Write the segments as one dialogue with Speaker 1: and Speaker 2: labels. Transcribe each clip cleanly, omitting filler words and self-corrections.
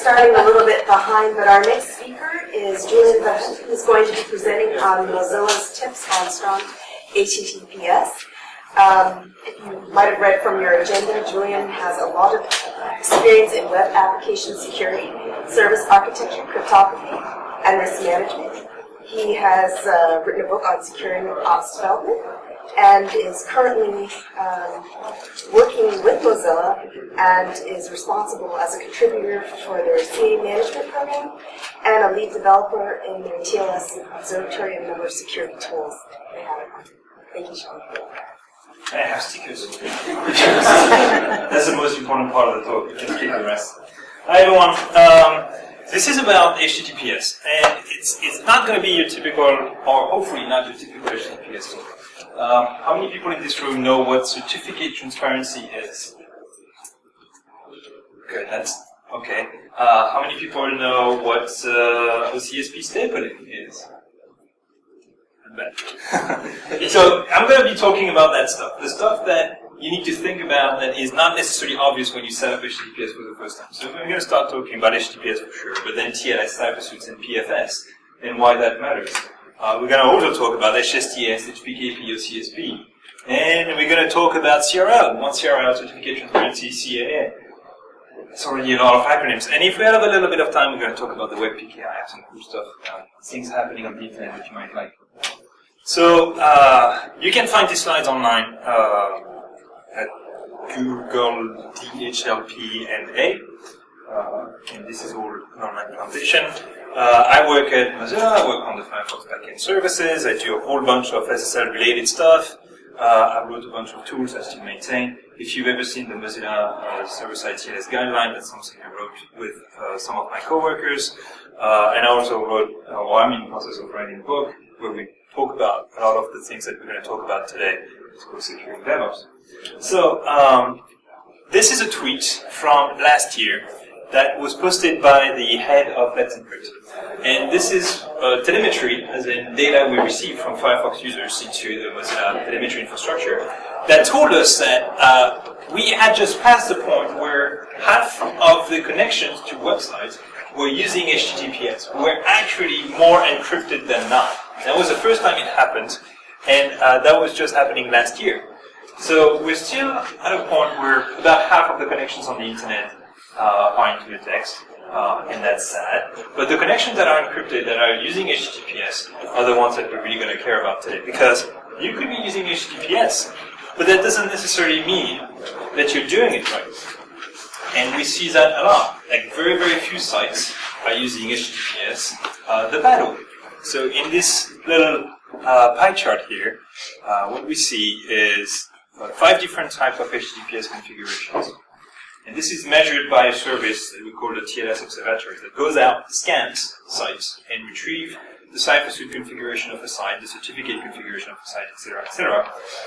Speaker 1: starting a little bit behind, but our next speaker is Julien, who's going to be presenting on Mozilla's tips on strong HTTPS. If you might have read from your agenda, Julien has a lot of experience in web application security, service architecture, cryptography, and risk management. He has written a book on securing ops development and is currently working with Mozilla and is responsible as a contributor for their CA management program and a lead developer in their TLS observatory and number of security tools they have. Thank you, Sean.
Speaker 2: I have stickers. That's the most important part of the talk. You can skip the rest. Hi everyone. This is about HTTPS, and it's not going to be your typical, or hopefully not your typical HTTPS talk. How many people in this room know what certificate transparency is? Good, that's okay. How many people know what OCSP stapling is? So I'm going to be talking about that stuff, the stuff that you need to think about that is not necessarily obvious when you set up HTTPS for the first time. So we're going to start talking about HTTPS for sure, but then TLS, cipher suites, and PFS, and why that matters. We're going to also talk about HSTS, HPKP, OCSP, and we're going to talk about CRL, non-CRL, Certificate Transparency, CAA. It's already a lot of acronyms. And if we have a little bit of time, we're going to talk about the web PKI. I have some cool stuff, things happening on the internet that you might like. So you can find these slides online at Google DHLPNA, and this is all an online presentation. I work at Mozilla, I work on the Firefox backend services, I do a whole bunch of SSL related stuff, I wrote a bunch of tools I still maintain. If you've ever seen the Mozilla server-side TLS guideline, that's something I wrote with some of my coworkers. And I also wrote, or I'm in the process of writing a book where we talk about a lot of the things that we're going to talk about today. It's called Securing DevOps. So this is a tweet from last year that was posted by the head of Let's Encrypt. And this is telemetry, as in data we received from Firefox users into the Mozilla telemetry infrastructure, that told us that we had just passed the point where half of the connections to websites were using HTTPS, were actually more encrypted than not. That was the first time it happened, and that was just happening last year. So we're still at a point where about half of the connections on the internet are into the text, and that's sad. But the connections that are encrypted, that are using HTTPS, are the ones that we're really going to care about today. Because you could be using HTTPS, but that doesn't necessarily mean that you're doing it right. And we see that a lot. Like very, very few sites are using HTTPS the bad way. So in this little pie chart here, what we see is 5 different types of HTTPS configurations. And this is measured by a service that we call the TLS Observatory that goes out, scans sites, and retrieve the cipher suite configuration of a site, the certificate configuration of a site, etc.,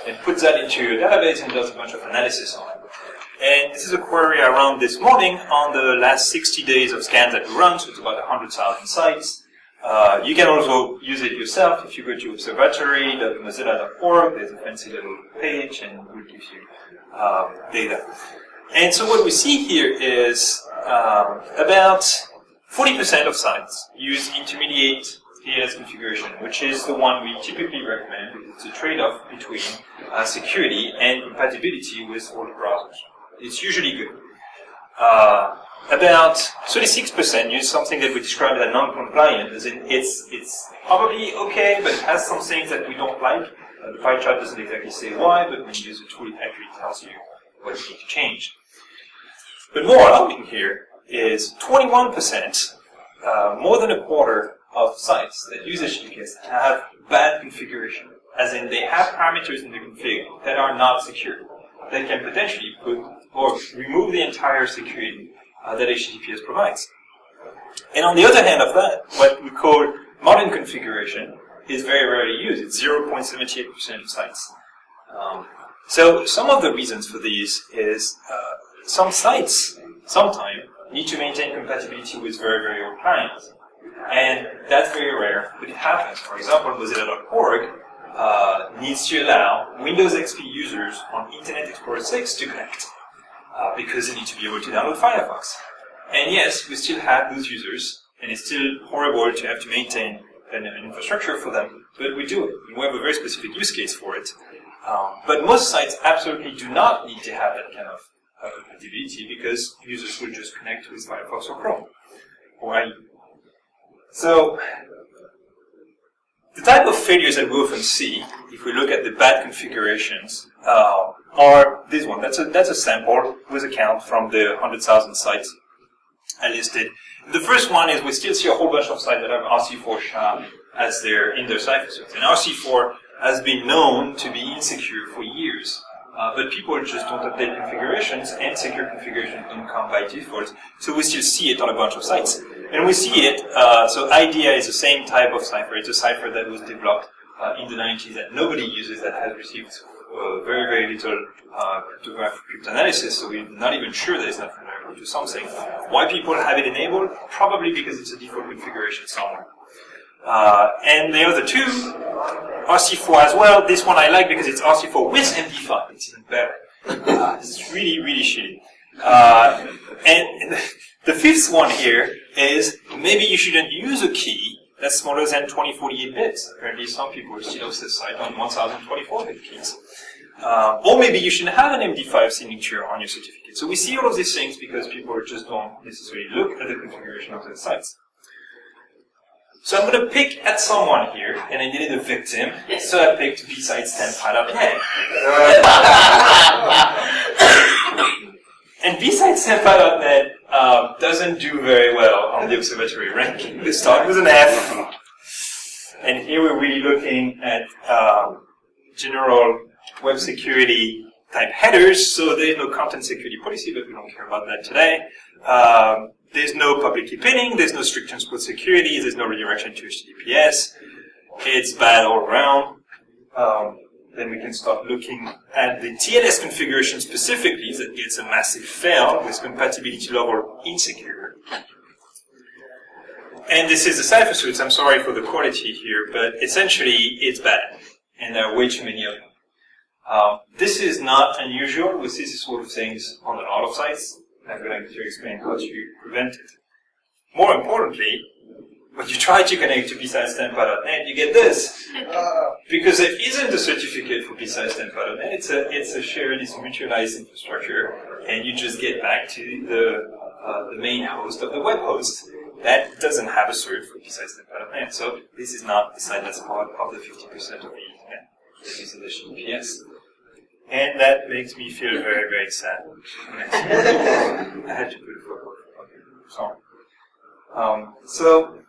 Speaker 2: and puts that into a database and does a bunch of analysis on it. And this is a query I ran this morning on the last 60 days of scans that we run, so it's about 100,000 sites. You can also use it yourself. If you go to observatory.mozilla.org, there's a fancy little page and it will give you data. And so what we see here is about 40% of sites use intermediate TLS configuration, which is the one we typically recommend because it's a trade-off between security and compatibility with all browsers. It's usually good. About 36% use something that we describe as non-compliant, as in it's probably okay, but it has some things that we don't like. The pie chart doesn't exactly say why, but when you use the tool, it actually tells you what you need to change. But more alarming here is 21%, more than a quarter of sites that use HTTPS have bad configuration, as in they have parameters in the config that are not secure, that can potentially put or remove the entire security that HTTPS provides. And on the other hand of that, what we call modern configuration is very rarely used. It's 0.78% of sites. So some of the reasons for these is some sites, sometimes, need to maintain compatibility with very, very old clients. And that's very rare, but it happens. For example, Mozilla.org needs to allow Windows XP users on Internet Explorer 6 to connect because they need to be able to download Firefox. And yes, we still have those users, and it's still horrible to have to maintain an infrastructure for them, but we do it. We have a very specific use case for it. But most sites absolutely do not need to have that kind of compatibility because users will just connect with Firefox or Chrome or IE. So the type of failures that we often see, if we look at the bad configurations, are this one. That's a sample with a count from the 100,000 sites I listed. The first one is we still see a whole bunch of sites that have RC4 SHA as in their cipher suites. And RC4 has been known to be insecure for years. But people just don't update configurations, and secure configurations don't come by default. So we still see it on a bunch of sites. And we see it, so IDEA is the same type of cipher. It's a cipher that was developed in the 90s that nobody uses, that has received very, very little cryptographic cryptanalysis, so we're not even sure that it's not vulnerable to something. Why people have it enabled? Probably because it's a default configuration somewhere. And the other two, RC4 as well. This one I like because it's RC4 with MD5. It's even better. It's really, really shitty. And the fifth one here is maybe you shouldn't use a key that's smaller than 2048 bits. Apparently some people are still obsessed on 1024-bit keys. Or maybe you shouldn't have an MD5 signature on your certificate. So we see all of these things because people just don't necessarily look at the configuration of the sites. So I'm going to pick at someone here, and I needed a victim, so I picked BSides Tampa.net. And BSides Tampa.net doesn't do very well on the observatory ranking. They start with an F, and here we're really looking at general web security type headers, so there's no content security policy, but we don't care about that today. There's no public key pinning, there's no strict transport security, there's no redirection to HTTPS. It's bad all around. Then we can start looking at the TLS configuration specifically. That gets a massive fail with compatibility level insecure. And this is the cipher suites. I'm sorry for the quality here, but essentially it's bad. And there are way too many of them. This is not unusual. We see this sort of things on a lot of sites. I'm going to explain how to prevent it. More importantly, when you try to connect to BSides Tampa.net, you get this. Because there isn't a certificate for BSides Tampa.net. It's a shared, it's a mutualized infrastructure, and you just get back to the main host of the web host that doesn't have a cert for BSides Tampa.net. So this is not the site that's part of the 50% of the internet that uses HTTPS. And that makes me feel very, very sad. I had to put a photo. Okay, sorry. So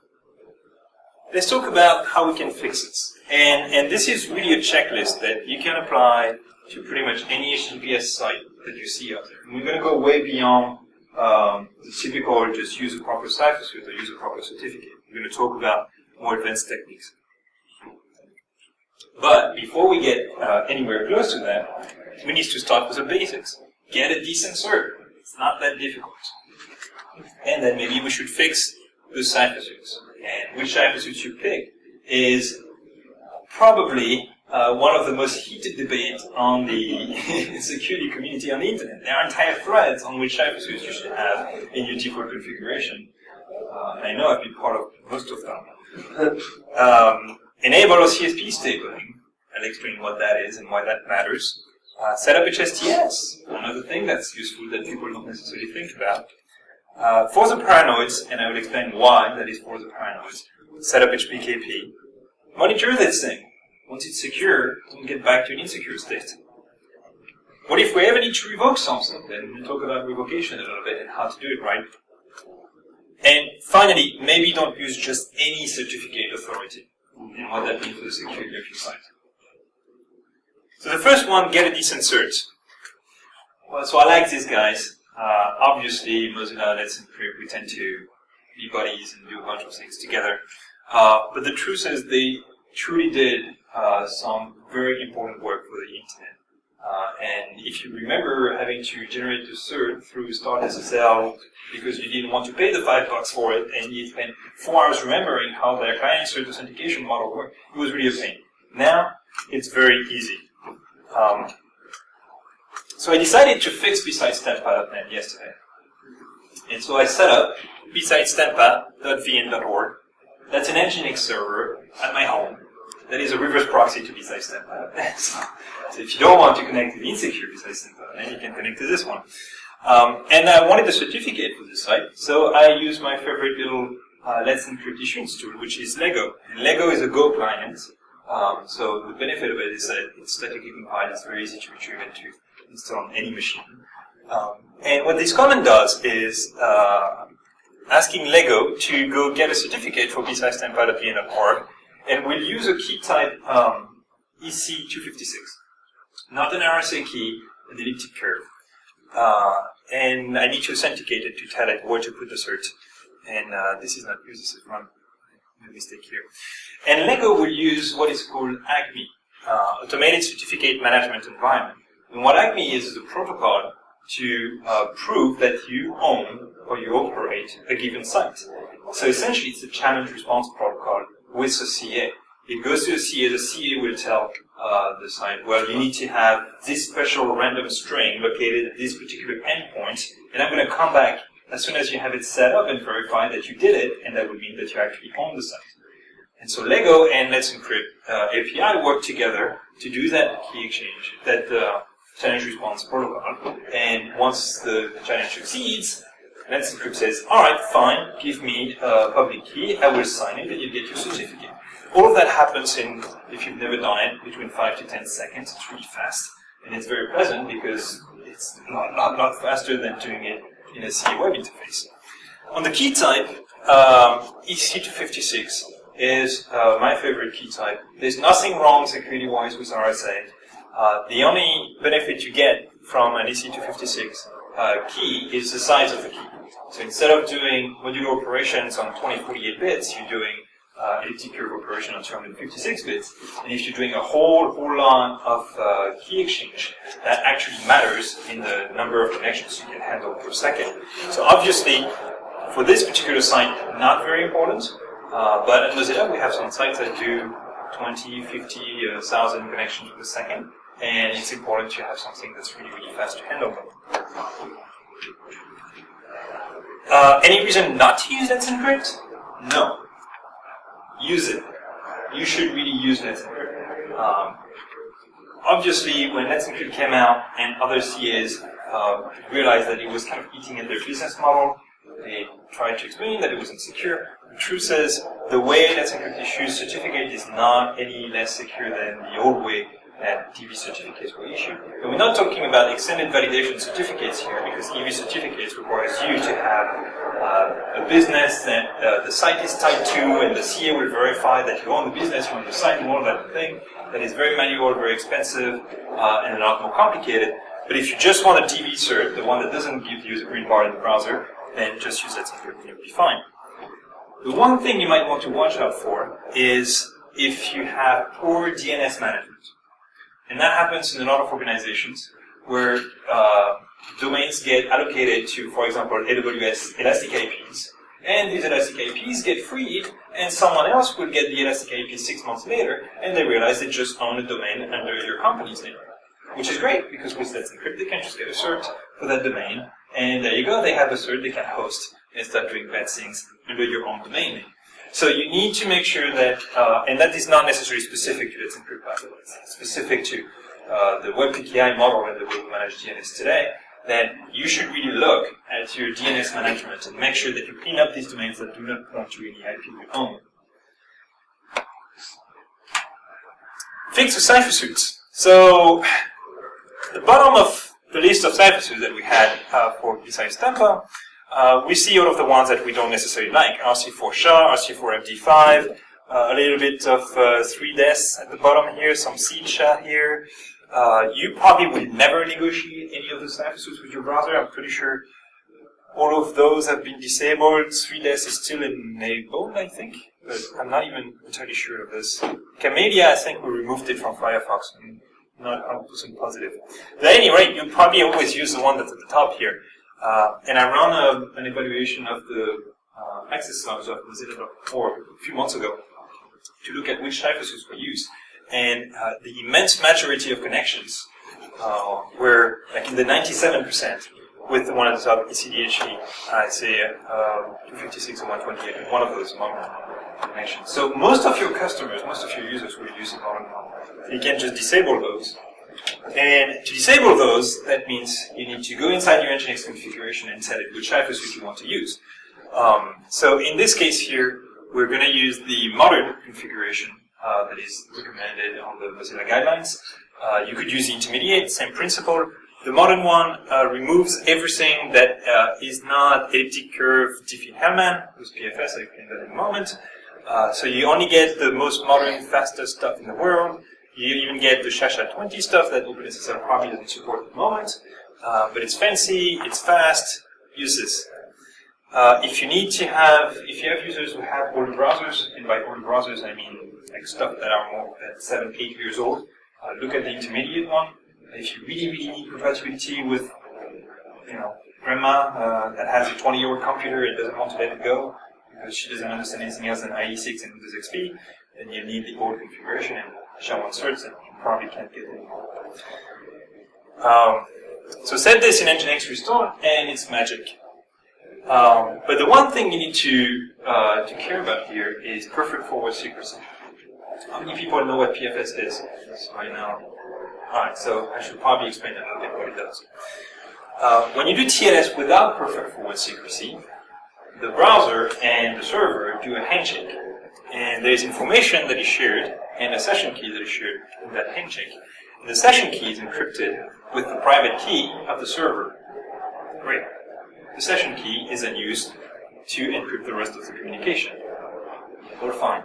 Speaker 2: let's talk about how we can fix this. And this is really a checklist that you can apply to pretty much any HTTPS site that you see out there. And we're going to go way beyond the typical just use a proper cipher suite or use a proper certificate. We're going to talk about more advanced techniques. But before we get anywhere close to that, we need to start with the basics. Get a decent cert. It's not that difficult. And then maybe we should fix the cipher suites. And which cipher suites you pick is probably one of the most heated debates on the security community on the internet. There are entire threads on which cipher suites you should have in your default configuration. And I know I've been part of most of them. Enable CSP stapling. I'll explain what that is and why that matters. Set up HSTS, another thing that's useful that people don't necessarily think about. For the paranoids, and I will explain why that is for the paranoids, set up HPKP. Monitor this thing. Once it's secure, don't get back to an insecure state. What if we ever need to revoke something? Then we'll talk about revocation a little bit and how to do it right. And finally, maybe don't use just any certificate authority and what that means for the security of your site. So the first one, get a decent cert. Well, so I like these guys. Obviously, Mozilla, Let's Encrypt, we tend to be buddies and do a bunch of things together. But the truth is they truly did some very important work for the internet. And if you remember having to generate the cert through Start SSL because you didn't want to pay the $5 for it, and you spent 4 hours remembering how their client cert authentication model worked, it was really a pain. Now, it's very easy. So I decided to fix BSides Tampa.net yesterday. And so I set up BSides Tampa.vehent.org. That's an Nginx server at my home. That is a reverse proxy to BSides Tampa. So if you don't want to connect to the insecure BSides Tampa, then you can connect to this one. And I wanted a certificate for this site, so I used my favorite little Let's Encrypt issuance tool, which is Lego. And Lego is a Go client, so the benefit of it is that it's statically compiled, it's very easy to retrieve and to install on any machine. And what this command does is asking Lego to go get a certificate for BSides Tampa.vehent.org, and we'll use a key type EC256, not an RSA key, an elliptic curve. And I need to authenticate it to tell it where to put the cert. And this is not used, this is wrong. No mistake here. And Lego will use what is called ACME, Automated Certificate Management Environment. And what ACME is a protocol to prove that you own or you operate a given site. So essentially, it's a challenge response protocol with a CA. It goes to the CA. The CA will tell the site, well, you need to have this special random string located at this particular endpoint, and I'm going to come back as soon as you have it set up and verify that you did it, and that would mean that you actually own the site. And so Lego and Let's Encrypt API work together to do that key exchange, that challenge response protocol. And once the challenge succeeds, Let's Encrypt says, all right, fine, give me a public key, I will sign it, and you get your certificate. All of that happens in, if you've never done it, between 5 to 10 seconds. It's really fast. And it's very pleasant because it's not faster than doing it in a CA web interface. On the key type, EC256 is my favorite key type. There's nothing wrong security-wise with RSA. The only benefit you get from an EC256 key is the size of the key. So instead of doing modular operations on 2048 bits, you're doing elliptic curve operation on 256 bits. And if you're doing a whole lot of key exchange, that actually matters in the number of connections you can handle per second. So obviously, for this particular site, not very important. But at Mozilla, we have some sites that do 20, 50,000 connections per second. And it's important to have something that's really, really fast to handle them. Any reason not to use Let's Encrypt? No. Use it. You should really use Let's Encrypt. Obviously, when Let's Encrypt came out and other CAs realized that it was kind of eating at their business model, they tried to explain that it was insecure. The truth is, the way Let's Encrypt issues certificate is not any less secure than the old way that DB certificates were issued. And we're not talking about extended validation certificates here, because EV certificates requires you to have a business that the site is tied to, and the CA will verify that you own the business, you own the site, and all that thing. That is very manual, very expensive, and a lot more complicated. But if you just want a DB cert, the one that doesn't give you the green bar in the browser, then just use Let's Encrypt and you'll be fine. The one thing you might want to watch out for is if you have poor DNS management. And that happens in a lot of organizations where domains get allocated to, for example, AWS Elastic IPs. And these Elastic IPs get freed, and someone else will get the Elastic IP 6 months later, and they realize they just own a domain under your company's name. Which is great, because with Let's Encrypt, they can just get a cert for that domain. And there you go, they have a cert they can host and start doing bad things under your own domain name. So you need to make sure that, and that is not necessarily specific to Let's Encrypt, by the way. It's specific to the web PKI model and the way we manage DNS today, that you should really look at your DNS management and make sure that you clean up these domains that do not point to any IP you own. Fix the cipher suits. So, the bottom of the list of cipher suits that we had for BSides Tampa, we see all of the ones that we don't necessarily like. RC4 SHA, RC4 MD5, a little bit of 3DES at the bottom here, some seed SHA here. You probably will never negotiate any of the cipher suits with your browser. I'm pretty sure all of those have been disabled. 3DES is still enabled, I think, but I'm not even entirely sure of this. Camellia, I think we removed it from Firefox. I'm not 100% positive. But at any rate, you'll probably always use the one that's at the top here. And I ran an evaluation of the access logs of Mozilla.org a few months ago to look at which cipher suits were used. And the immense majority of connections were, like in the 97%, with the one at the top, ECDHE, I say 256 and 128, one of those modern connections. So most of your customers, most of your users will use a modern one. You can just disable those. And to disable those, that means you need to go inside your Nginx configuration and tell it which cipher suite you want to use. So in this case here, we're going to use the modern configuration that is recommended on the Mozilla guidelines. You could use the intermediate, same principle. The modern one removes everything that is not elliptic curve Diffie-Hellman with PFS. I'll explain that in a moment. So you only get the most modern, fastest stuff in the world. You even get the ShaSha20 stuff that OpenSSL probably doesn't support at the moment. But it's fancy, it's fast, use this. If you have users who have old browsers, and by old browsers I mean like stuff that are more than 7, 8 years old, look at the intermediate one. If you really, really need compatibility with, grandma that has a 20-year-old computer and doesn't want to let it go because she doesn't understand anything else than IE6 and Windows XP, then you need the old configuration and SHA-1 certs, and you probably can't get it anymore. So set this in Nginx restore, and it's magic. But the one thing you need to care about here is perfect forward secrecy. How many people know what PFS is right now? Alright, so I should probably explain a little bit what it does. When you do TLS without perfect forward secrecy, the browser and the server do a handshake. And there's information that is shared and a session key that is shared in that handshake. And the session key is encrypted with the private key of the server. Great. The session key is then used to encrypt the rest of the communication. All fine.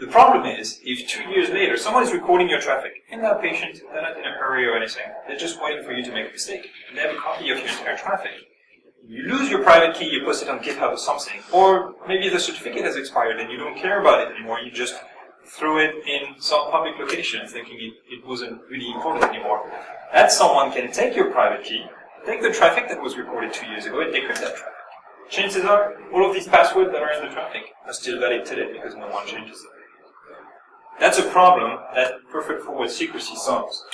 Speaker 2: The problem is, if 2 years later someone is recording your traffic, and they're patient, they're not in a hurry or anything, they're just waiting for you to make a mistake, and they have a copy of your entire traffic. You lose your private key, you post it on GitHub or something, or maybe the certificate has expired and you don't care about it anymore, you just throw it in some public location thinking it wasn't really important anymore. That someone can take your private key, take the traffic that was recorded 2 years ago, and decrypt that traffic. Chances are, all of these passwords that are in the traffic are still valid today because no one changes them. That's a problem that perfect forward secrecy solves.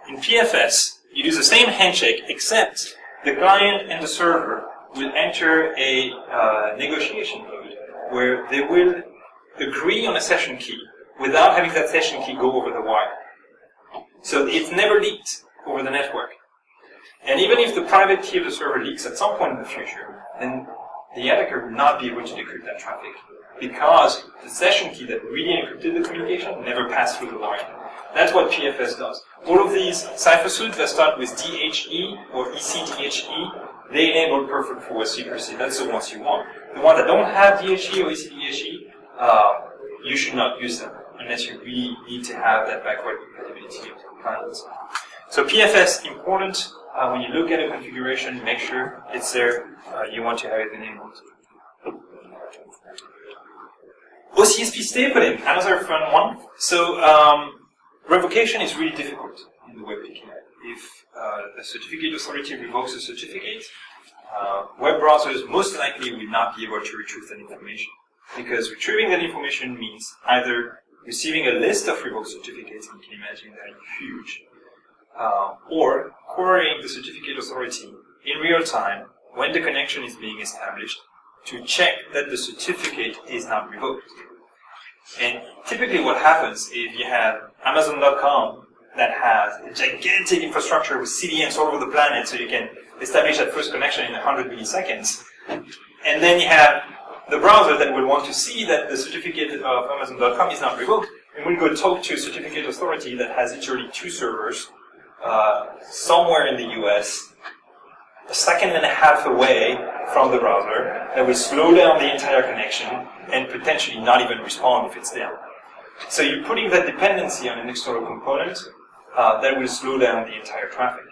Speaker 2: In PFS, you do the same handshake, except the client and the server will enter a negotiation mode where they will agree on a session key without having that session key go over the wire. So it's never leaked over the network. And even if the private key of the server leaks at some point in the future, then the attacker will not be able to decrypt that traffic because the session key that really encrypted the communication never passed through the wire. That's what PFS does. All of these cipher suites that start with DHE or ECDHE, they enable perfect forward secrecy. That's the ones you want. The ones that don't have DHE or ECDHE, you should not use them unless you really need to have that backward compatibility of compliance. So PFS, important. When you look at a configuration, make sure it's there. You want to have it enabled. OCSP stapling, another fun one. So revocation is really difficult in the web PKI. If a certificate authority revokes a certificate, web browsers most likely will not be able to retrieve that information. Because retrieving that information means either receiving a list of revoked certificates, and you can imagine that huge, or querying the certificate authority in real time when the connection is being established to check that the certificate is not revoked. And typically what happens if you have Amazon.com that has a gigantic infrastructure with CDNs all over the planet so you can establish that first connection in 100 milliseconds, and then you have the browser that will want to see that the certificate of Amazon.com is not revoked, and will go talk to a certificate authority that has literally 2 servers somewhere in the US, a second and a half away from the browser, that will slow down the entire connection and potentially not even respond if it's down. So you're putting that dependency on an external component that will slow down the entire traffic.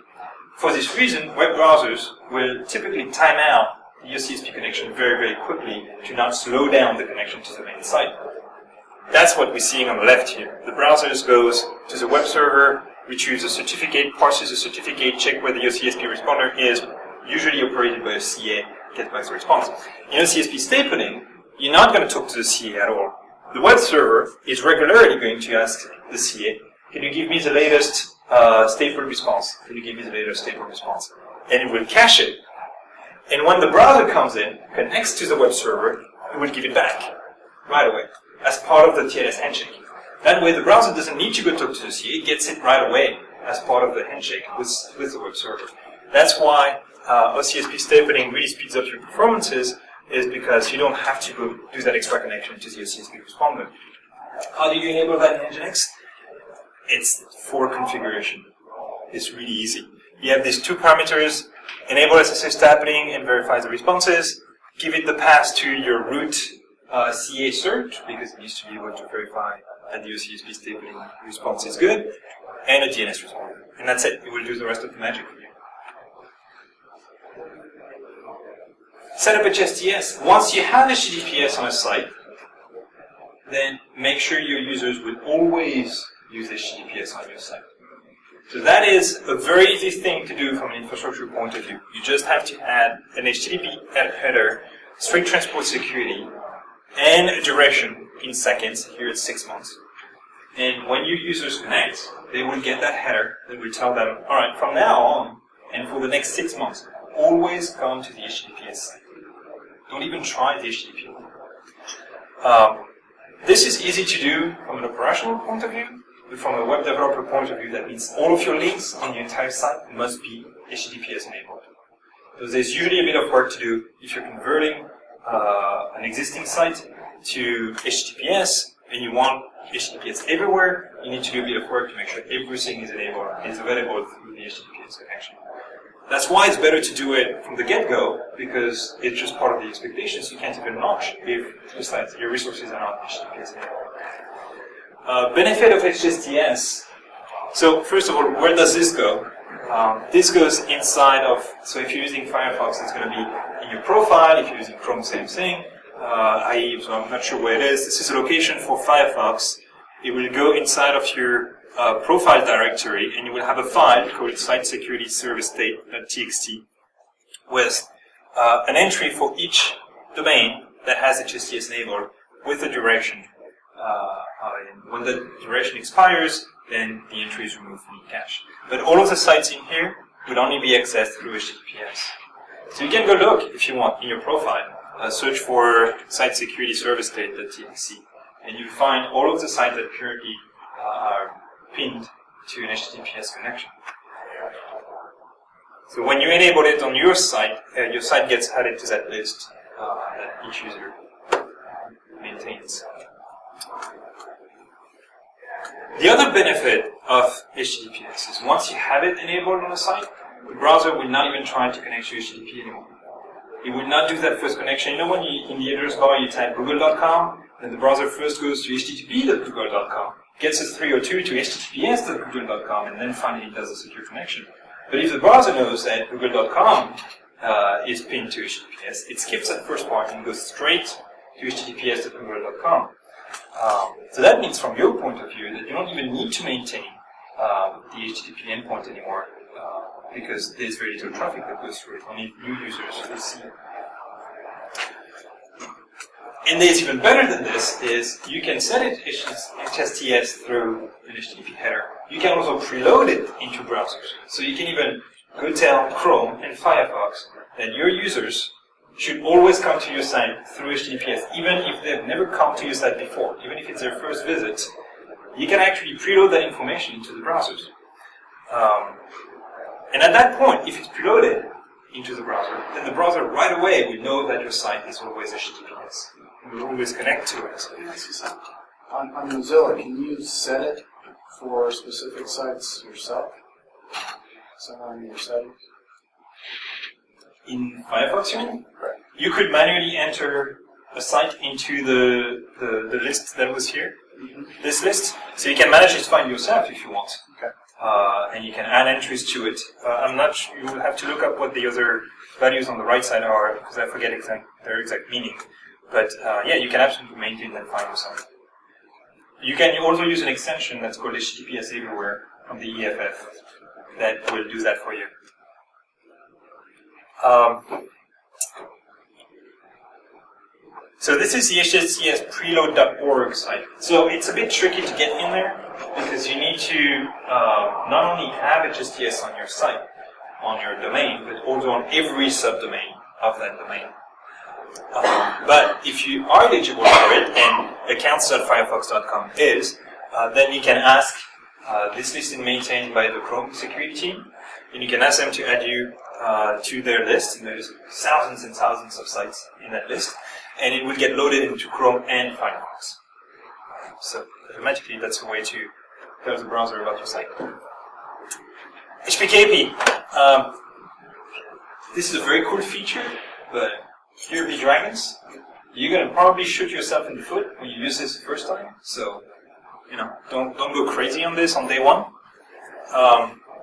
Speaker 2: For this reason, web browsers will typically time out the OCSP connection very, very quickly to not slow down the connection to the main site. That's what we're seeing on the left here. The browser goes to the web server, retrieves a certificate, parses the certificate, check where the OCSP responder is, usually operated by a CA, get back the response. In OCSP stapling, you're not going to talk to the CA at all. The web server is regularly going to ask the CA, can you give me the latest staple response? Can you give me the latest staple response? And it will cache it And when the browser comes in, connects to the web server, it will give it back right away as part of the TLS handshake. That way, the browser doesn't need to go talk to the CA; it gets it right away as part of the handshake with the web server. That's why OCSP stapling really speeds up your performances, is because you don't have to go do that extra connection to the OCSP responder. How do you enable that in Nginx? It's for configuration. It's really easy. You have these two parameters: enable SSH stapling and verify the responses. Give it the path to your root CA search, because it needs to be able to verify that the OCSP stapling response is good, and a DNS responder. And that's it. It will do the rest of the magic for you. Set up HTTPS. Once you have HTTPS on a site, then make sure your users will always use HTTPS on your site. So that is a very easy thing to do from an infrastructure point of view. You just have to add an HTTP header, strict transport security, and a duration in seconds. Here it's 6 months. And when your users connect, they will get that header that will tell them, all right, from now on, and for the next 6 months, always come to the HTTPS site. Don't even try the HTTP. This is easy to do from an operational point of view, but from a web developer point of view, that means all of your links on the entire site must be HTTPS enabled. So there's usually a bit of work to do if you're converting an existing site to HTTPS, and you want HTTPS everywhere. You need to do a bit of work to make sure everything is enabled and is available through the HTTPS connection. That's why it's better to do it from the get-go, because it's just part of the expectations. You can't even launch if the sites, your resources are not HTTPS enabled. Benefit of HTTPS. So first of all, where does this go? This goes inside of, so if you're using Firefox, it's going to be in your profile. If you're using Chrome, same thing. So I'm not sure where it is. This is a location for Firefox. It will go inside of your profile directory, and you will have a file called site security service state.txt with an entry for each domain that has HTTPS enabled with a duration. And when the duration expires, then the entry is removed from the cache. But all of the sites in here would only be accessed through HTTPS. So you can go look, if you want, in your profile, search for site security service state.txt, and you'll find all of the sites that currently are pinned to an HTTPS connection. So when you enable it on your site gets added to that list that each user maintains. The other benefit of HTTPS is once you have it enabled on a site, the browser will not even try to connect to HTTP anymore. It will not do that first connection. You know when in the address bar you type google.com, and the browser first goes to http.google.com, gets a 302 to https.google.com, and then finally does a secure connection. But if the browser knows that google.com is pinned to HTTPS, it skips that first part and goes straight to https.google.com. So that means from your point of view that you don't even need to maintain the HTTP endpoint anymore, because there's very little traffic that goes through it. Only new users will see. And there's even better than this is you can set it HTTPS through an HTTP header. You can also preload it into browsers. So you can even go tell Chrome and Firefox that your users should always come to your site through HTTPS, even if they've never come to your site before, even if it's their first visit. You can actually preload that information into the browsers. And at that point, if it's preloaded into the browser, then the browser right away will know that your site is always HTTPS. It will always connect to it.
Speaker 3: On Mozilla, can you set it for specific sites yourself? Somewhere in your settings?
Speaker 2: In Firefox, you mean? Right. You could manually enter a site into the list that was here, this list. So you can manage it fine yourself if you want. Okay. And you can add entries to it. I'm not sure, you will have to look up what the other values on the right side are, because I forget their exact meaning. But yeah, you can absolutely maintain that file yourself. You can also use an extension that's called HTTPS Everywhere from the EFF that will do that for you. So this is the HTTPS preload.org site. So it's a bit tricky to get in there because you need to not only have HTTPS on your site, on your domain, but also on every subdomain of that domain. But if you are eligible for it, and accounts.firefox.com is, then you can ask, this list is maintained by the Chrome security team, and you can ask them to add you to their list, and there's thousands and thousands of sites in that list, and it will get loaded into Chrome and Firefox. So automatically, that's a way to tell the browser about your site. HPKP. This is a very cool feature, but here be dragons. You're going to probably shoot yourself in the foot when you use this the first time. So, don't go crazy on this on day one.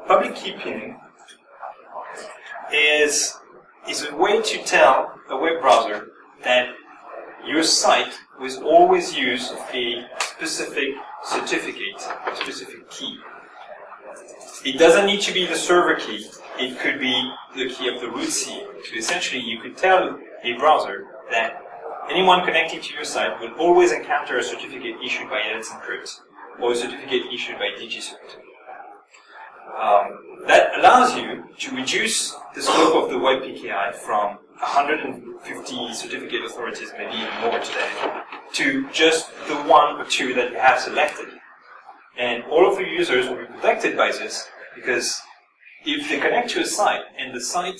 Speaker 2: Public key pinning is a way to tell a web browser that your site will always use a specific certificate, a specific key. It doesn't need to be the server key. It could be the key of the root CA. So essentially, you could tell a browser that anyone connecting to your site will always encounter a certificate issued by Let's Encrypt or a certificate issued by DigiCert. That allows you to reduce the scope of the web PKI from 150 certificate authorities, maybe even more today, to just the one or two that you have selected. And all of your users will be protected by this, because if they connect to a site and the site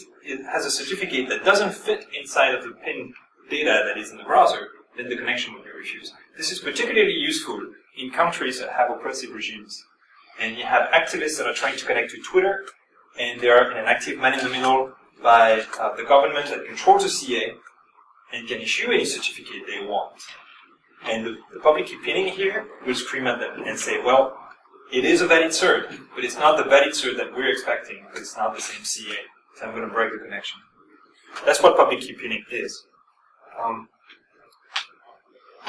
Speaker 2: has a certificate that doesn't fit inside of the PIN data that is in the browser, then the connection will be refused. This is particularly useful in countries that have oppressive regimes. And you have activists that are trying to connect to Twitter, and they are in an active man in the middle by the government that controls the CA and can issue any certificate they want. And the public key pinning here will scream at them and say, well, it is a valid cert, but it's not the valid cert that we're expecting, because it's not the same CA, so I'm going to break the connection. That's what public key pinning is.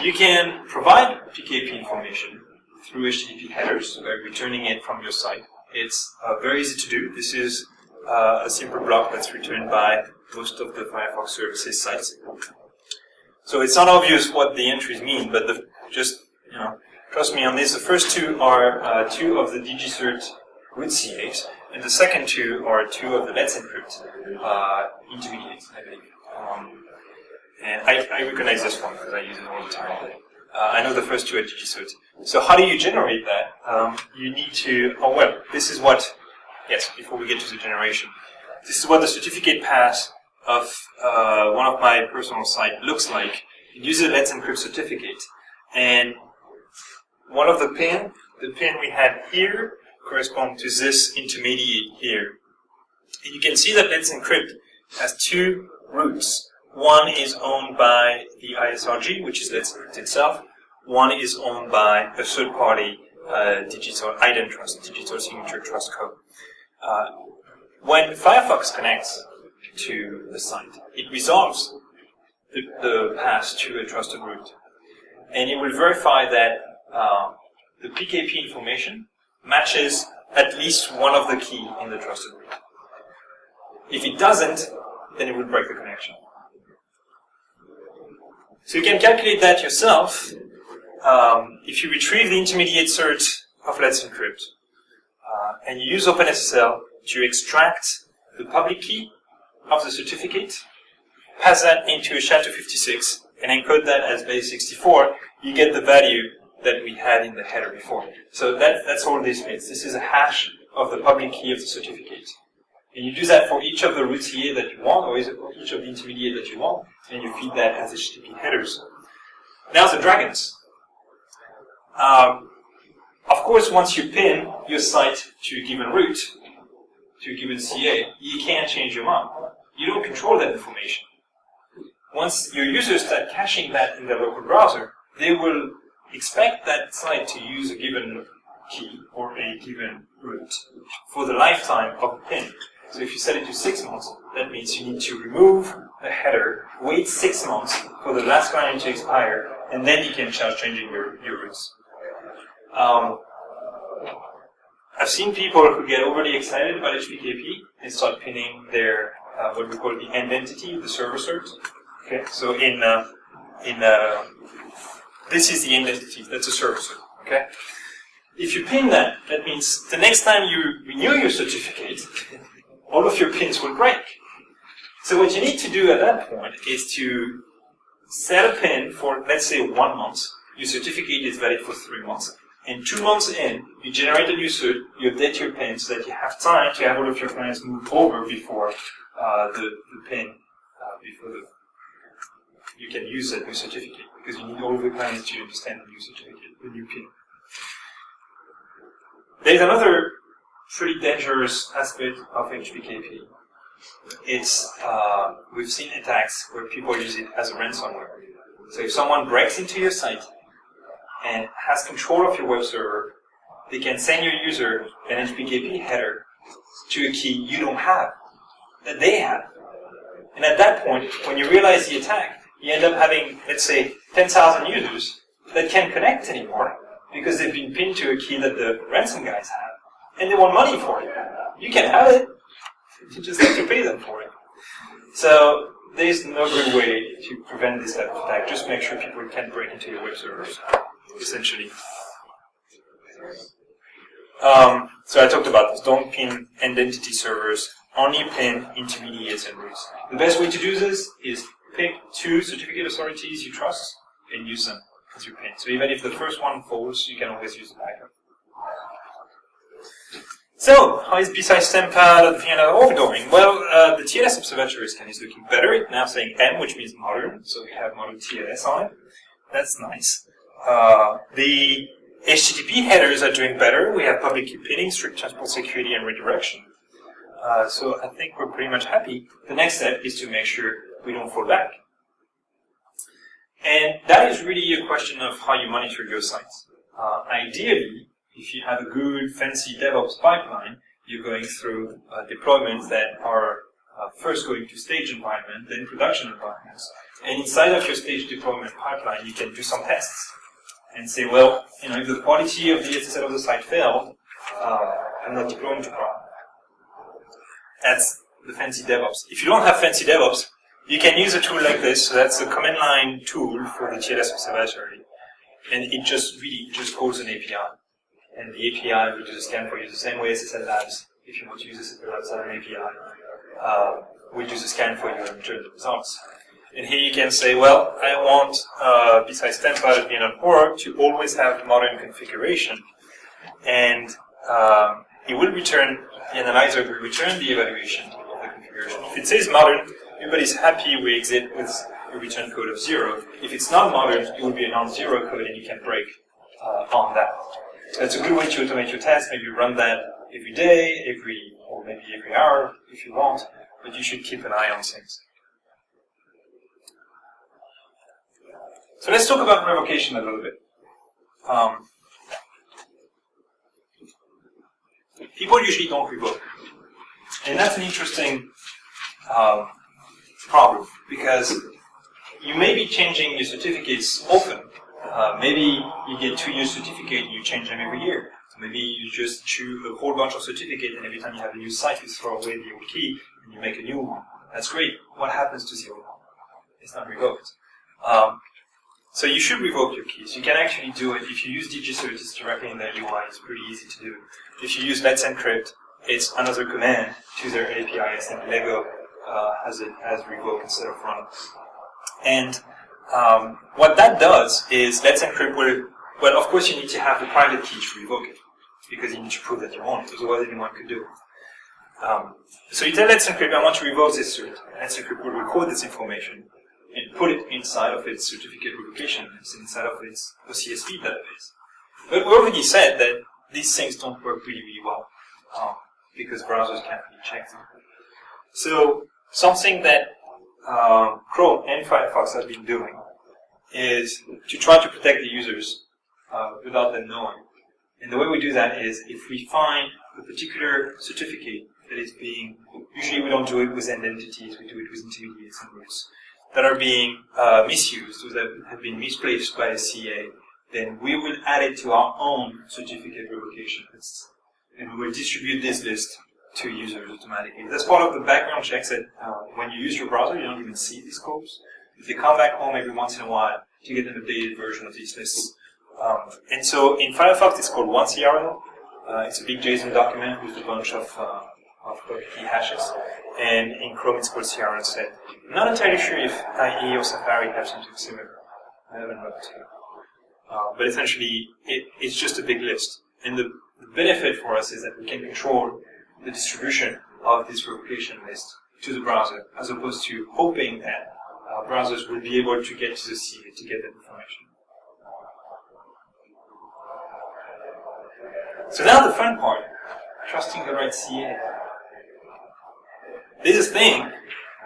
Speaker 2: You can provide PKP information through HTTP headers by returning it from your site. It's very easy to do. This is a simple block that's returned by most of the Firefox services sites. So it's not obvious what the entries mean, but trust me on this. The first two are two of the DigiCert root CAs, and the second two are two of the Let's Encrypt intermediates, I believe. And I recognize this one because I use it all the time. I know the first two are DigiCert. So how do you generate that? You need to, this is what, before we get to the generation, this is what the certificate path of one of my personal site looks like. It uses a Let's Encrypt certificate. And one of the pin we had here correspond to this intermediate here. And you can see that Let's Encrypt has two roots. One is owned by the ISRG, which is Let's Encrypt itself. One is owned by a third-party digital IDEN trust, digital signature trust code. When Firefox connects to the site, it resolves the path to a trusted root. And it will verify that the PKP information matches at least one of the key in the trusted root. If it doesn't, then it will break the connection. So you can calculate that yourself. If you retrieve the intermediate cert of Let's Encrypt, and you use OpenSSL to extract the public key of the certificate, pass that into a SHA-256, and encode that as base 64, you get the value that we had in the header before. So that's all this means. This is a hash of the public key of the certificate. And you do that for each of the root CA that you want, or each of the intermediate that you want, and you feed that as HTTP headers. Now the dragons. Of course, once you pin your site to a given root, to a given CA, you can't change your mind. You don't control that information. Once your users start caching that in their local browser, they will expect that site to use a given key or a given root for the lifetime of the pin. So if you set it to 6 months, that means you need to remove the header, wait 6 months for the last client to expire, and then you can start changing your roots. I've seen people who get overly excited about HPKP and start pinning their what we call the end entity, the server cert. Okay, so this is the end entity. That's a server cert. Okay, if you pin that, that means the next time you renew your certificate, all of your pins will break. So what you need to do at that point is to set a pin for, let's say, 1 month. Your certificate is valid for 3 months. And 2 months in, you generate a new cert, you update your pin so that you have time to have all of your clients move over before the pin, you can use that new certificate, because you need all of the clients to understand the new certificate, the new pin. There's another pretty dangerous aspect of HTTP. It's, we've seen attacks where people use it as a ransomware. So if someone breaks into your site and has control of your web server, they can send your user an HTTP header to a key you don't have, that they have. And at that point, when you realize the attack, you end up having, let's say, 10,000 users that can't connect anymore because they've been pinned to a key that the ransom guys have, and they want money for it. You can have it, you just have to pay them for it. So there's no good way to prevent this type of attack. Just make sure people can't break into your web servers, essentially. So I talked about this. Don't pin identity servers. Only pin intermediates and roots. The best way to do this is pick 2 certificate authorities you trust and use them as your pin. So even if the first one falls, you can always use the backup. So, how is BSides Tampa .Vehent going? Well, the TLS observatory scan is looking better. It's now saying M, which means modern, so we have modern TLS on it. That's nice. The HTTP headers are doing better. We have public key pinning, strict transport security, and redirection. So I think we're pretty much happy. The next step is to make sure we don't fall back. And that is really a question of how you monitor your sites. Ideally, if you have a good, fancy DevOps pipeline, you're going through deployments that are first going to stage environment, then production environments. And inside of your stage deployment pipeline, you can do some tests and say, well, if the quality of the SSL of the site failed, I'm not deploying to prod. That's the fancy DevOps. If you don't have fancy DevOps, you can use a tool like this. So that's a command line tool for the TLS observatory. And it just calls an API. And the API will do the scan for you the same way as SSL Labs. If you want to use SSL Labs as an API, we'll do the scan for you and return the results. And here you can say, well, I want BSides Tampa .Vehent to always have modern configuration. And it will return, the analyzer will return the evaluation of the configuration. If it says modern, everybody's happy, we exit with a return code of 0. If it's not modern, it will be a non-zero code and you can break on that. So it's a good way to automate your tests. Maybe run that every day, or maybe every hour if you want, but you should keep an eye on things. So let's talk about revocation a little bit. People usually don't revoke. And that's an interesting problem, because you may be changing your certificates often. Maybe you get 2-year certificate and you change them every year. So maybe you just choose a whole bunch of certificates and every time you have a new site, you throw away the old key and you make a new one. That's great. What happens to the old one? It's not revoked. So you should revoke your keys. You can actually do it. If you use DigiCert, it's directly in their UI. It's pretty easy to do. If you use Let's Encrypt, it's another command to their APIs, and Lego has it as revoke instead of run. And what that does is Let's Encrypt will, well, of course you need to have the private key to revoke it, because you need to prove that you want it, otherwise anyone could do it. So you tell Let's Encrypt, I want to revoke this cert. Let's Encrypt will record this information and put it inside of its certificate revocation, inside of its OCSV database. But we already said that these things don't work really, really well, because browsers can't really check them. So something that Chrome and Firefox have been doing is to try to protect the users without them knowing. And the way we do that is if we find a particular certificate that is being, usually we don't do it with identities, we do it with intermediates and roots, that are being misused, or that have been misplaced by a CA, then we will add it to our own certificate revocation lists. And we will distribute this list to users automatically. That's part of the background checks that when you use your browser, you don't even see these scopes. They come back home every once in a while to get an updated version of these lists. And so in Firefox, it's called 1CRL. It's a big JSON document with a bunch of public key hashes. and in Chrome it's called CRN set. I'm not entirely sure if IE or Safari have something similar. I haven't looked. But essentially, it's just a big list. And the benefit for us is that we can control the distribution of this replication list to the browser, as opposed to hoping that browsers will be able to get to the CA to get that information. So now the fun part, trusting the right CA. There's this thing.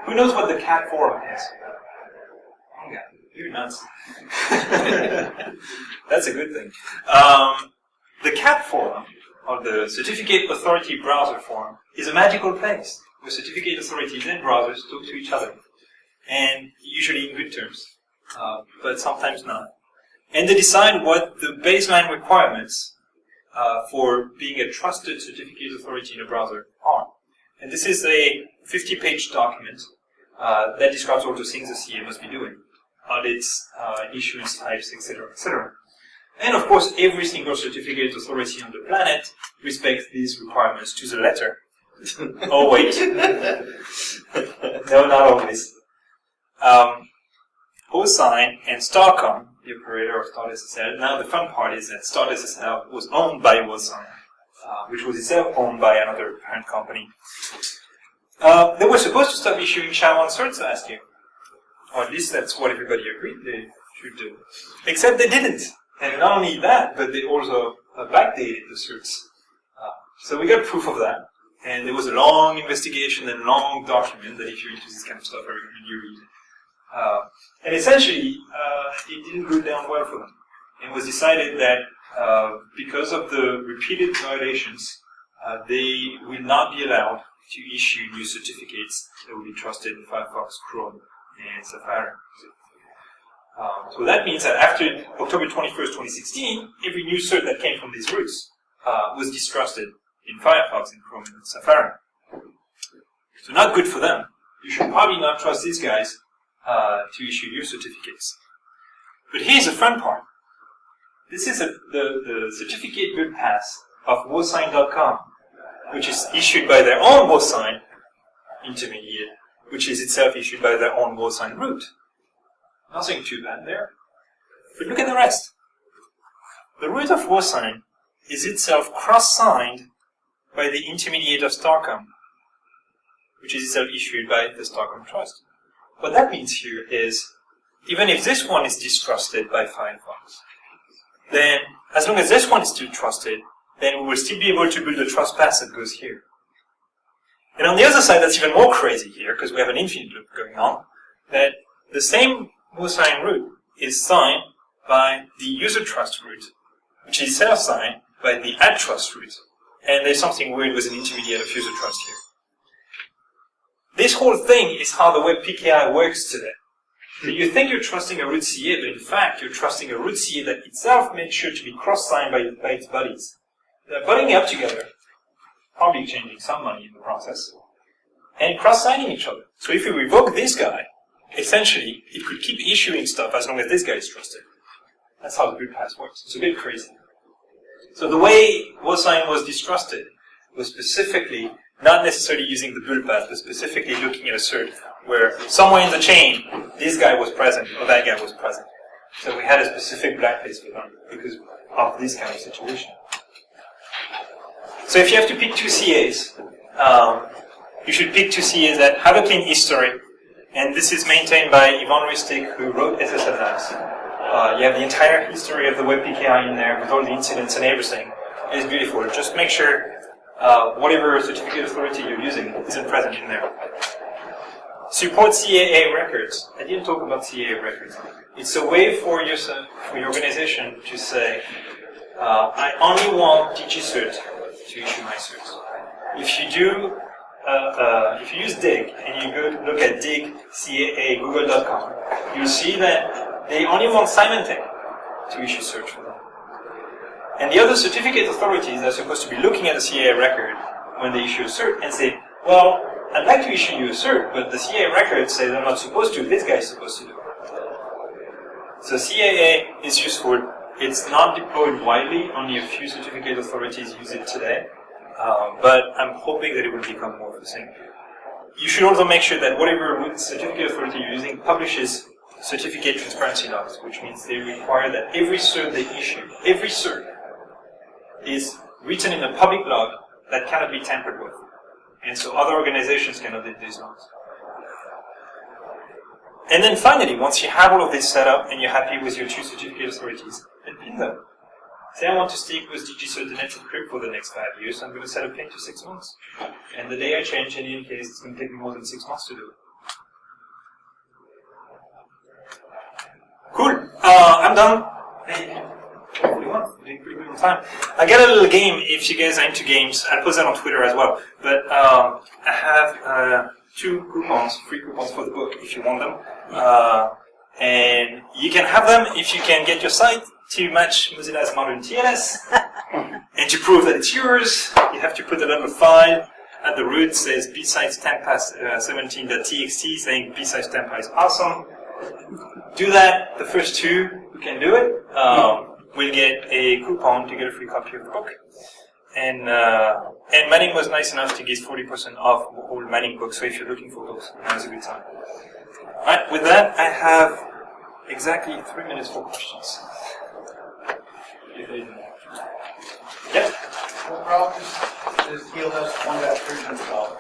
Speaker 2: Who knows what the cat forum is? Oh God, you're nuts. That's a good thing. The cat forum, or the Certificate Authority Browser Forum, is a magical place where certificate authorities and browsers talk to each other, and usually in good terms, but sometimes not. And they decide what the baseline requirements for being a trusted certificate authority in a browser are. And this is a 50-page document that describes all the things the CA must be doing. Audits, issuance types, etc., etc. And of course, every single certificate authority on the planet respects these requirements to the letter. Oh wait. No, not always. OSign and Starcom, the operator of StartSSL. Now the fun part is that StartSSL was owned by OSign, which was itself owned by another parent company. They were supposed to stop issuing SHA-1 certs last year. Or at least that's what everybody agreed they should do. Except they didn't. And not only that, but they also backdated the certs. So we got proof of that. And there was a long investigation and long document that if you're into this kind of stuff, I recommend you read. And essentially, it didn't go down well for them. It was decided that because of the repeated violations, they will not be allowed to issue new certificates that will be trusted in Firefox, Chrome, and Safari. So that means that after October 21st, 2016, every new cert that came from these routes was distrusted in Firefox, and Chrome, and Safari. So not good for them. You should probably not trust these guys to issue new certificates. But here's the fun part. This is the certificate build pass of WoSign.com, which is issued by their own WoSign intermediate, which is itself issued by their own WoSign root. Nothing too bad there. But look at the rest. The root of WoSign is itself cross-signed by the intermediate of Starcom, which is itself issued by the Starcom Trust. What that means here is, even if this one is distrusted by Firefox, then as long as this one is still trusted, then we will still be able to build a trust pass that goes here. And on the other side, that's even more crazy here, because we have an infinite loop going on, that the same WoSign root is signed by the user trust root, which is self-signed by the add trust root. And there's something weird with an intermediate of user trust here. This whole thing is how the web PKI works today. So you think you're trusting a root CA, but in fact you're trusting a root CA that itself makes sure to be cross-signed by its buddies. They're butting up together, probably exchanging some money in the process, and cross-signing each other. So if you revoke this guy, essentially it could keep issuing stuff as long as this guy is trusted. That's how the build pass works. It's a bit crazy. So the way WoSign was distrusted was specifically not necessarily using the build path, but specifically looking at a cert where somewhere in the chain, this guy was present or that guy was present. So we had a specific blacklist for them because of this kind of situation. So if you have to pick two CAs, you should pick two CAs that have a clean history, and this is maintained by Ivan Ristic, who wrote SSL Labs. You have the entire history of the web PKI in there with all the incidents and everything. It's beautiful. Just make sure whatever certificate authority you're using isn't present in there. Support CAA records. I didn't talk about CAA records. It's a way for your organization to say, I only want DigiCert to issue my certs. If you do, if you use Dig and you go look at Dig CAA Google.com, you'll see that they only want Symantec to issue search for them. And the other certificate authorities are supposed to be looking at the CAA record when they issue a cert and say, well, I'd like to issue you a cert, but the CAA record says I'm not supposed to, this guy is supposed to do it. So CAA is useful. It's not deployed widely, only a few certificate authorities use it today, but I'm hoping that it will become more of the same. you should also make sure that whatever certificate authority you're using publishes certificate transparency logs, which means they require that every cert they issue, every cert, is written in a public log that cannot be tampered with. And so other organizations cannot edit these logs. And then finally, once you have all of this set up and you're happy with your two certificate authorities, then pin them. Say I want to stick with DGCert and Encrypt for the next 5 years, so I'm going to set a pin to 6 months. And the day I change, in any case, it's going to take me more than 6 months to do it. Cool. I'm done. Hopefully one. We're doing pretty good on time. I got a little game if you guys are into games. I'll post that on Twitter as well. But I have 2 coupons, free coupons for the book if you want them. And you can have them if you can get your site to match Mozillas modern TLS. And to prove that it's yours, you have to put a little file at the root says BSides Tampa 17.txt saying BSides Tampa is awesome. Do that. The first 2 who can do it will get a coupon to get a free copy of the book. And Manning was nice enough to give 40% off all Manning books, so if you're looking for books, now's a good time. Alright, with that, I have exactly 3 minutes for questions. Yep.
Speaker 3: What problem is TLS 1.3 installed?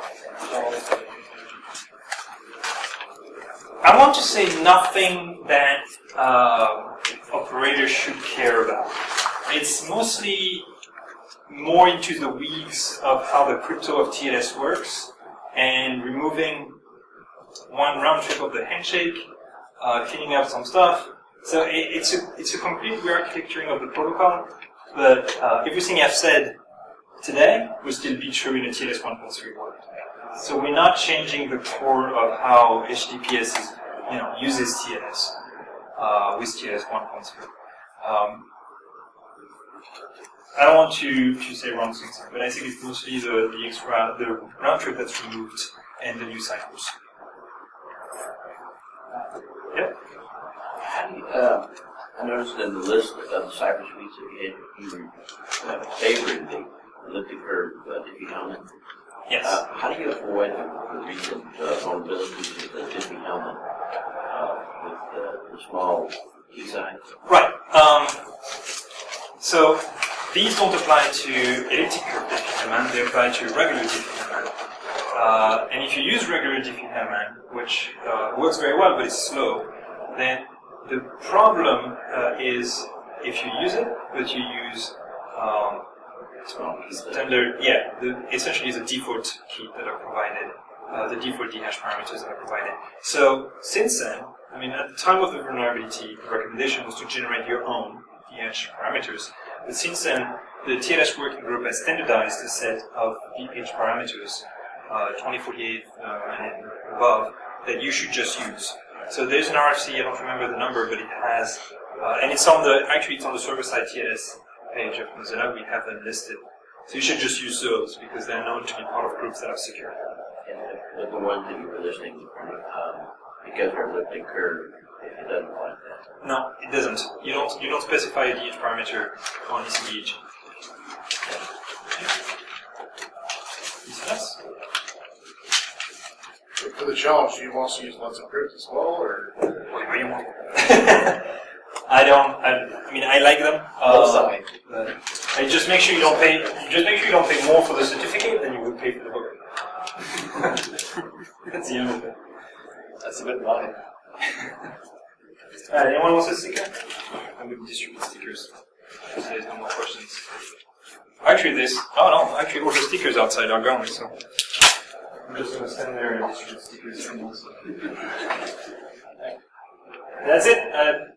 Speaker 2: I want to say nothing that operators should care about. It's mostly more into the weeds of how the crypto of TLS works and removing one round trip of the handshake, cleaning up some stuff. So it's a complete re-architecturing of the protocol, but everything I've said today will still be true in a TLS 1.3 world. So we're not changing the core of how HTTPS is, uses TLS with TLS 1.3. I don't want to say wrong things, but I think it's mostly the round trip that's removed and the new cycles. Yep.
Speaker 4: I noticed in the list of the cyber suites that you were favoring the elliptic curve Diffie Hellman.
Speaker 2: Yes.
Speaker 4: How do you avoid the recent vulnerabilities of the Diffie Hellman with the small key size?
Speaker 2: Right. So these don't apply to elliptic curve Diffie-Hellman, they apply to regular Diffie-Hellman. And if you use regular Diffie-Hellman, which works very well but is slow, then the problem is if you use it, but you use standard, essentially the default key that are provided, the default DHash parameters that are provided. So since then, at the time of the vulnerability, the recommendation was to generate your own DHash parameters. But since then, the TLS working group has standardized a set of DH parameters, 2048 and above, that you should just use. So there's an RFC, I don't remember the number, but it has, and it's on the server-side TLS page of Mozilla, we have them listed. So you should just use those, because they're known to be part of groups that are secure.
Speaker 4: But the ones that you were listening, because they're elliptic curve, it doesn't apply to that.
Speaker 2: No, it doesn't. You don't specify a DH parameter on ECDH. Anything else?
Speaker 3: For the challenge, do you also use Let's Encrypt as well, or?
Speaker 2: Whatever you want. I like them. I just make sure you don't pay. Just make sure you don't pay more for the certificate than you would pay for the book. That's the end of it.
Speaker 3: That's a bit money.
Speaker 2: Anyone wants a sticker? I'm going to distribute stickers. If there's no more questions. Actually, all the stickers outside are gone, so I'm just going to stand there and distribute stickers. That's it.